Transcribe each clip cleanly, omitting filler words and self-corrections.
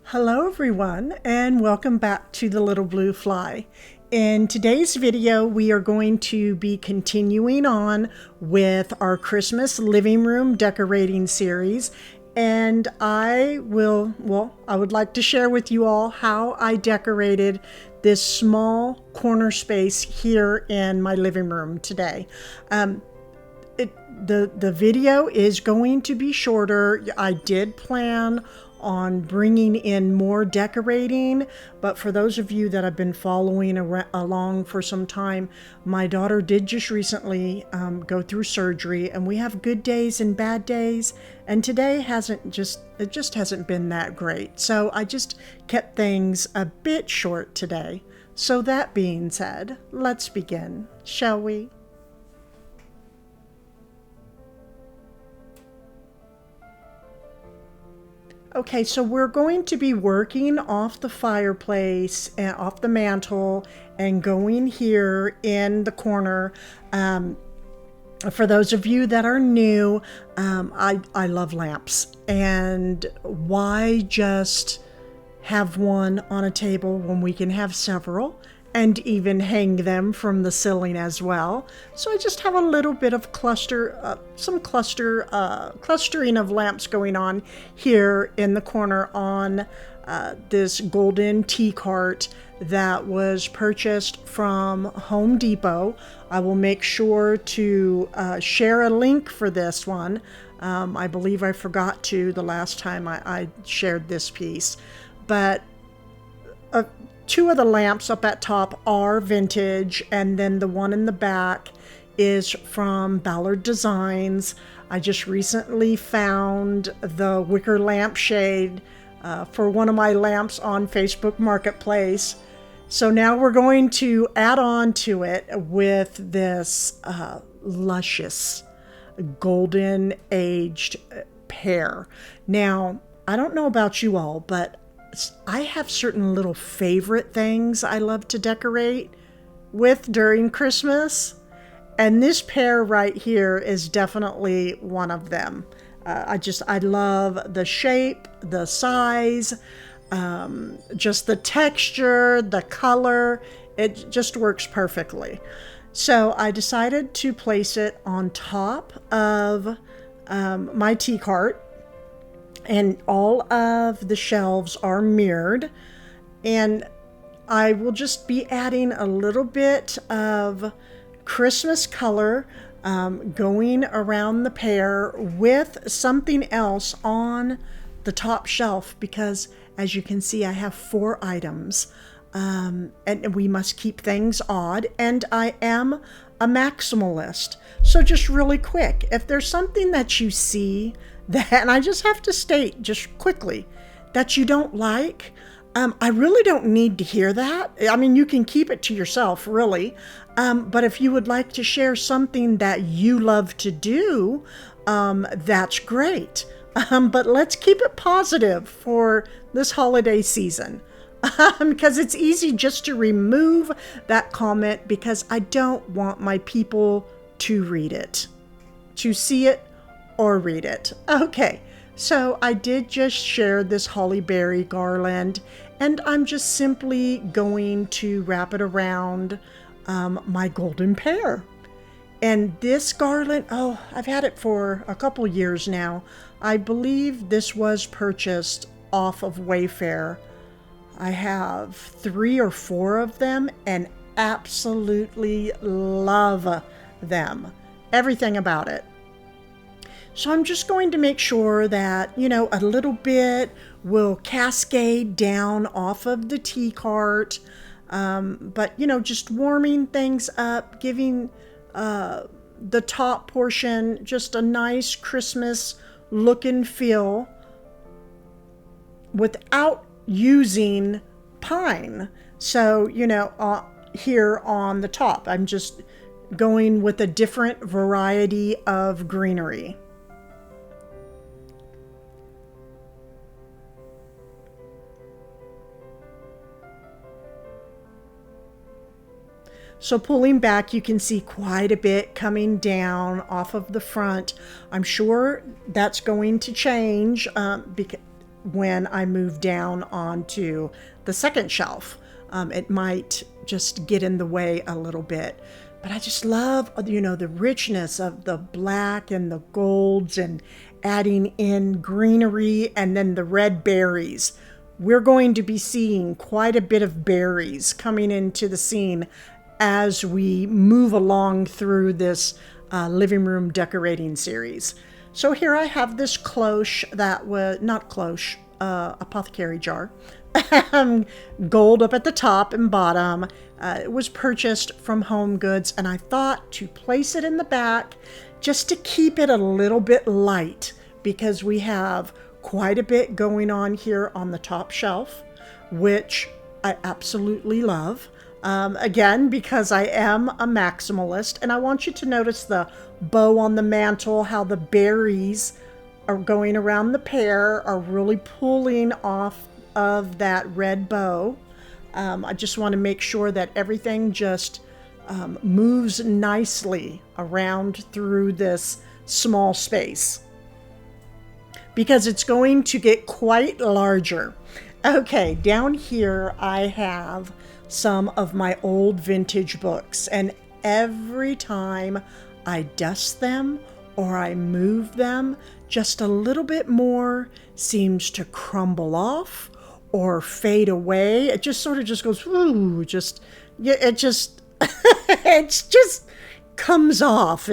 Hello everyone, and welcome back to The Little Blue Fly. In today's video, we are going to be continuing on with our Christmas living room decorating series. And I would like to share with you all how I decorated this small corner space here in my living room today. The video is going to be shorter. I did plan on bringing in more decorating, but for those of you that have been following along for some time, my daughter did just recently go through surgery, and we have good days and bad days, and today it just hasn't been that great. So I just kept things a bit short today. So that being said, let's begin, shall we? Okay, so we're going to be working off the fireplace and off the mantle and going here in the corner. For those of you that are new, I love lamps. And why just have one on a table when we can have several and even hang them from the ceiling as well? So I just have a little bit of clustering of lamps going on here in the corner on this golden tea cart that was purchased from Home Depot. I will make sure to share a link for this one. I believe I forgot to the last time I shared this piece, but two of the lamps up at top are vintage, and then the one in the back is from Ballard Designs. I just recently found the wicker lampshade for one of my lamps on Facebook Marketplace. So now we're going to add on to it with this luscious golden aged pear. Now, I don't know about you all, but I have certain little favorite things I love to decorate with during Christmas, and this pear right here is definitely one of them. I love the shape, the size, just the texture, the color. It just works perfectly. So I decided to place it on top of my tea cart. And all of the shelves are mirrored, and I will just be adding a little bit of Christmas color going around the pear with something else on the top shelf, because as you can see, I have 4 items, and we must keep things odd, and I am a maximalist. So just really quick, if there's something that you see that, and I just have to state just quickly, that you don't like, I really don't need to hear that. I mean, you can keep it to yourself, really. But if you would like to share something that you love to do, that's great. But let's keep it positive for this holiday season. Because it's easy just to remove that comment, because I don't want my people to read it, to see it or read it. Okay, so I did just share this holly berry garland, and I'm just simply going to wrap it around my golden pear. And this garland, I've had it for a couple years now. I believe this was purchased off of Wayfair. I have 3 or 4 of them and absolutely love them. Everything about it. So I'm just going to make sure that, a little bit will cascade down off of the tea cart. But, just warming things up, giving the top portion just a nice Christmas look and feel without using pine. So, here on the top, I'm just going with a different variety of greenery. So pulling back, you can see quite a bit coming down off of the front. I'm sure that's going to change when I move down onto the second shelf. It might just get in the way a little bit. But I just love, the richness of the black and the golds and adding in greenery and then the red berries. We're going to be seeing quite a bit of berries coming into the scene as we move along through this living room decorating series. So here I have this cloche that was, not cloche, apothecary jar. Gold up at the top and bottom. It was purchased from Home Goods, and I thought to place it in the back just to keep it a little bit light, because we have quite a bit going on here on the top shelf, which I absolutely love. Again, because I am a maximalist, and I want you to notice the bow on the mantle, how the berries are going around the pear are really pulling off of that red bow. I just want to make sure that everything just moves nicely around through this small space, because it's going to get quite larger. Okay, down here I have some of my old vintage books, and every time I dust them or I move them, just a little bit more seems to crumble off or fade away. It just sort of just goes, ooh, it just comes off.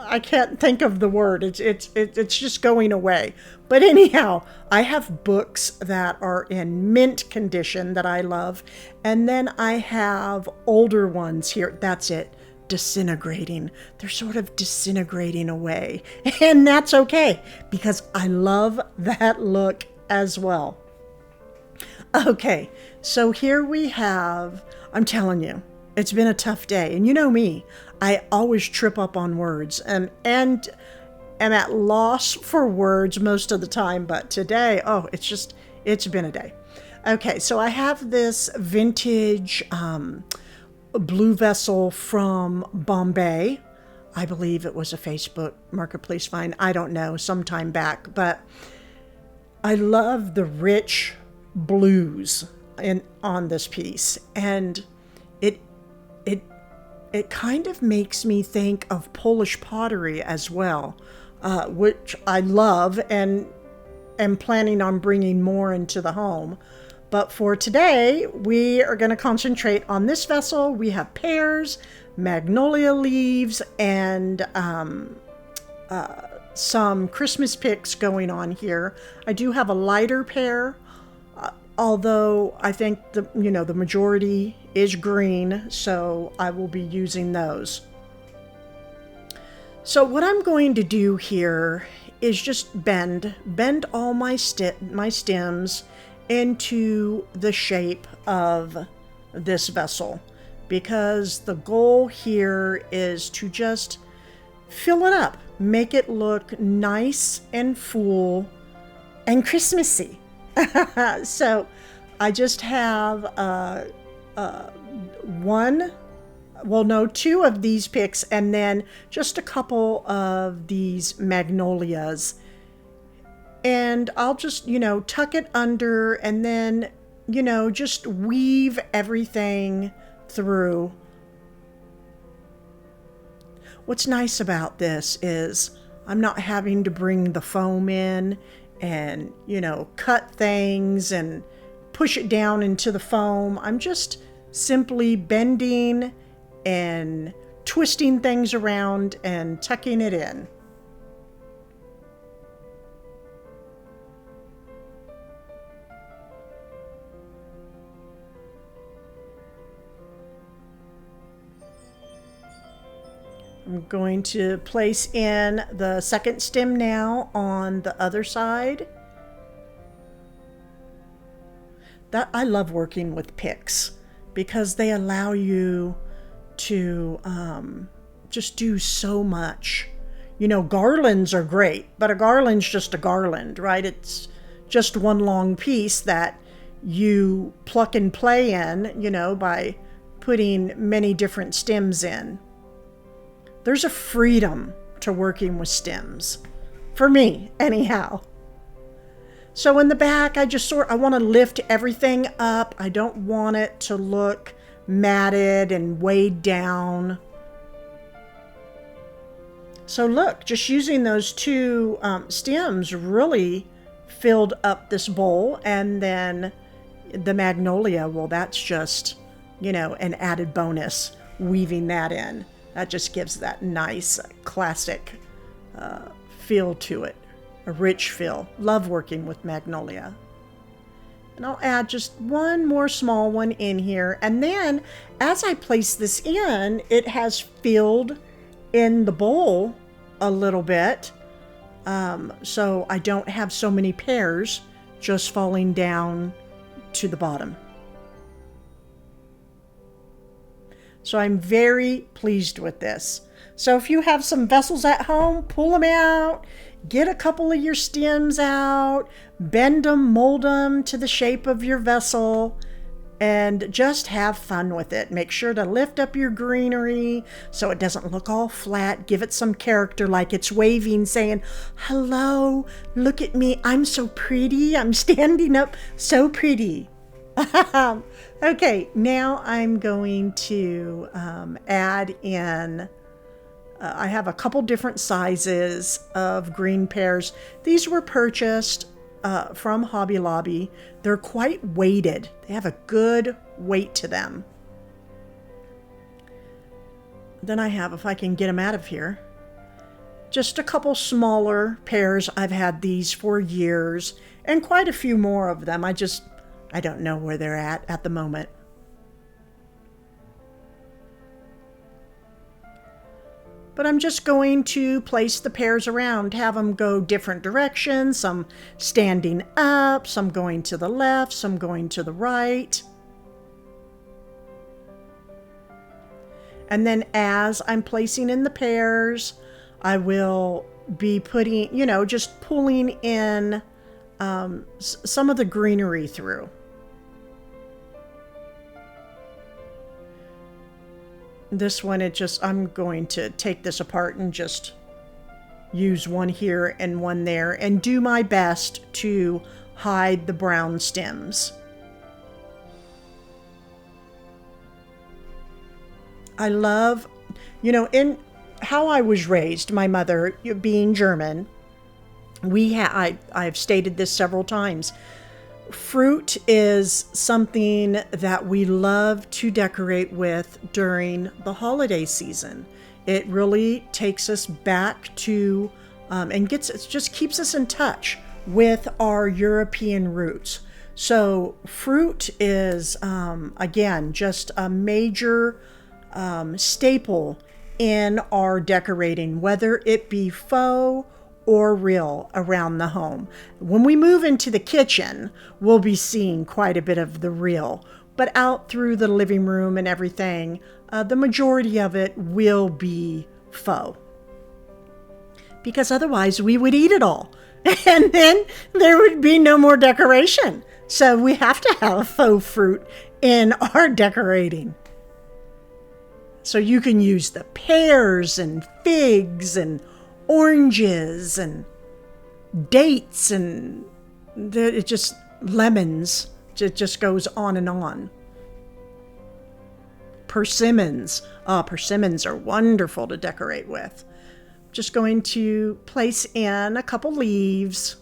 I can't think of the word. It's just going away. But anyhow, I have books that are in mint condition that I love, and then I have older ones here. That's it. Disintegrating. They're sort of disintegrating away, and that's okay, because I love that look as well. Okay, so here we have, I'm telling you, it's been a tough day, and you know me, I always trip up on words and am at loss for words most of the time, but today, it's been a day. Okay, so I have this vintage blue vessel from Bombay. I believe it was a Facebook Marketplace find. I don't know, sometime back, but I love the rich blues on this piece, and it kind of makes me think of Polish pottery as well, which I love and am planning on bringing more into the home. But for today, we are going to concentrate on this vessel. We have pears, magnolia leaves, and some Christmas picks going on here. I do have a lighter pear, although I think the majority is green, so I will be using those. So what I'm going to do here is just bend all my stems into the shape of this vessel, because the goal here is to just fill it up, make it look nice and full and Christmassy. So I just have two of these picks, and then just a couple of these magnolias. And I'll just, tuck it under, and then, just weave everything through. What's nice about this is I'm not having to bring the foam in and, cut things and push it down into the foam. I'm just simply bending and twisting things around and tucking it in. I'm going to place in the second stem now on the other side. I love working with picks because they allow you to just do so much. Garlands are great, but a garland's just a garland, right? It's just one long piece that you pluck and play in, by putting many different stems in. There's a freedom to working with stems, for me anyhow. So in the back, I want to lift everything up. I don't want it to look matted and weighed down. So look, just using those two stems really filled up this bowl. And then the magnolia, well, that's just, an added bonus, weaving that in. That just gives that nice classic feel to it, a rich feel. Love working with magnolia. And I'll add just one more small one in here. And then as I place this in, it has filled in the bowl a little bit. So I don't have so many pears just falling down to the bottom. So I'm very pleased with this. So if you have some vessels at home, pull them out, get a couple of your stems out, bend them, mold them to the shape of your vessel, and just have fun with it. Make sure to lift up your greenery so it doesn't look all flat. Give it some character, like it's waving, saying, hello, look at me, I'm so pretty, I'm standing up so pretty. Okay, now I'm going to add in, I have a couple different sizes of green pears. These were purchased from Hobby Lobby. They're quite weighted. They have a good weight to them. Then I have, if I can get them out of here, just a couple smaller pears. I've had these for years, and quite a few more of them. I don't know where they're at the moment. But I'm just going to place the pears around, have them go different directions, some standing up, some going to the left, some going to the right. And then as I'm placing in the pears, I will be putting, just pulling in some of the greenery through. This one, I'm going to take this apart and just use one here and one there and do my best to hide the brown stems. I love, in how I was raised, my mother being German, I've stated this several times. Fruit is something that we love to decorate with during the holiday season. It really takes us back to and just keeps us in touch with our European roots. So fruit is again just a major staple in our decorating, whether it be faux or real around the home. When we move into the kitchen, we'll be seeing quite a bit of the real, but out through the living room and everything, the majority of it will be faux. Because otherwise we would eat it all, and then there would be no more decoration. So we have to have faux fruit in our decorating. So you can use the pears and figs and oranges and dates and lemons. It just goes on and on. Persimmons. Persimmons are wonderful to decorate with. Just going to place in a couple leaves.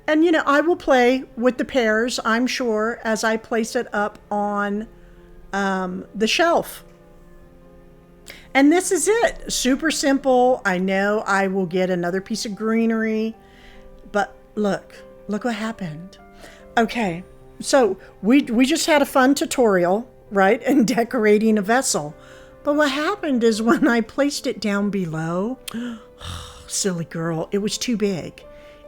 And I will play with the pears, I'm sure, as I place it up on the shelf. And this is it. Super simple. I know I will get another piece of greenery, but look what happened. Okay, so we just had a fun tutorial, right, in decorating a vessel. But what happened is when I placed it down below, silly girl, it was too big.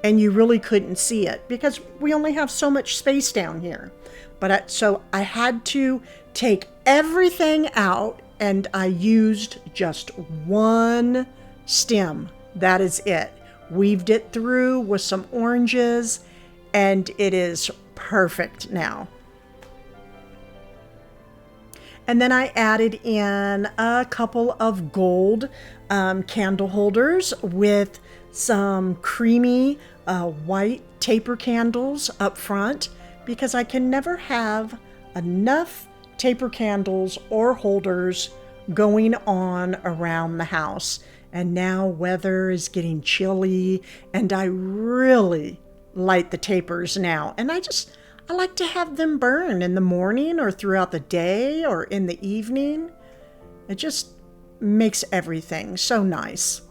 And you really couldn't see it because we only have so much space down here. So I had to take everything out, and I used just one stem. That is it. weaved it through with some oranges, and it is perfect now. And then I added in a couple of gold candle holders with some creamy white taper candles up front, because I can never have enough taper candles or holders going on around the house. And now weather is getting chilly, and I really light the tapers now. And I like to have them burn in the morning or throughout the day or in the evening. It just makes everything so nice.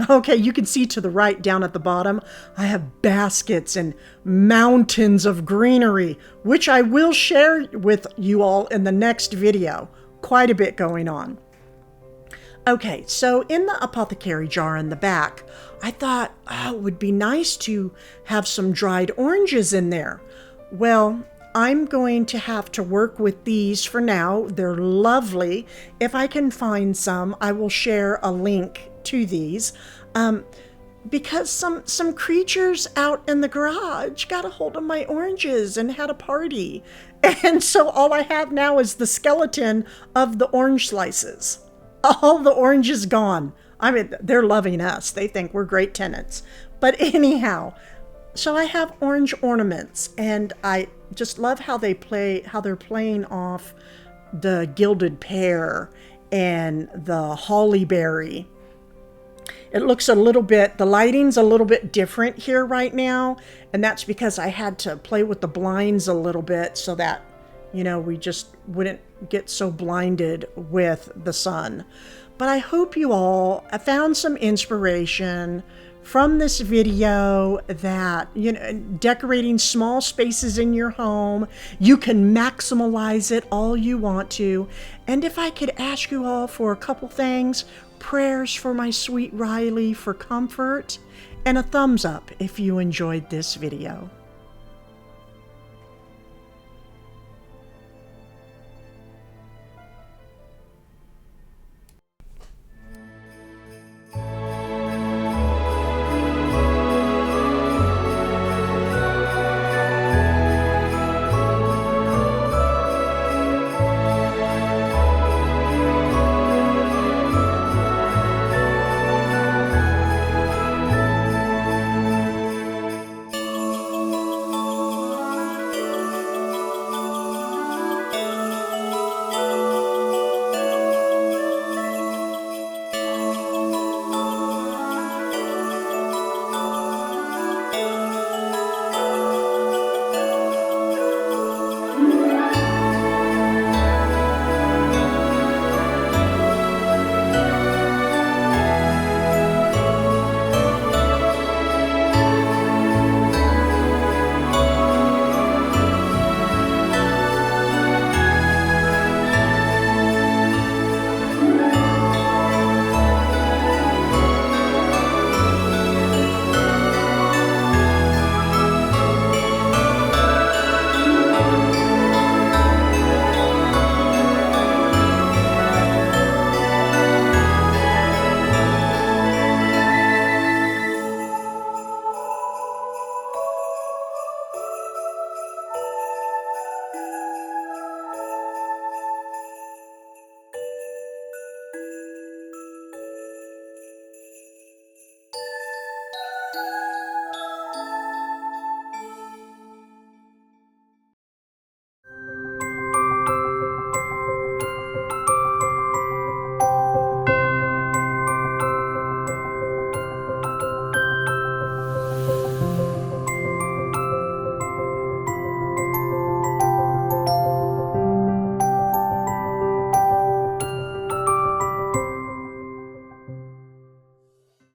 Okay, you can see to the right down at the bottom, I have baskets and mountains of greenery, which I will share with you all in the next video. Quite a bit going on. Okay, so in the apothecary jar in the back, I thought, it would be nice to have some dried oranges in there. Well, I'm going to have to work with these for now. They're lovely. If I can find some, I will share a link to these, because some creatures out in the garage got a hold of my oranges and had a party. And so all I have now is the skeleton of the orange slices. All the orange is gone. I mean, they're loving us. They think we're great tenants. But anyhow, so I have orange ornaments, and I just love how they're playing off the gilded pear and the holly berry. It looks a little bit, the lighting's a little bit different here right now, and that's because I had to play with the blinds a little bit so that, we just wouldn't get so blinded with the sun. But I hope you all found some inspiration from this video that, decorating small spaces in your home, you can maximize it all you want to. And if I could ask you all for a couple things, prayers for my sweet Riley for comfort, and a thumbs up if you enjoyed this video.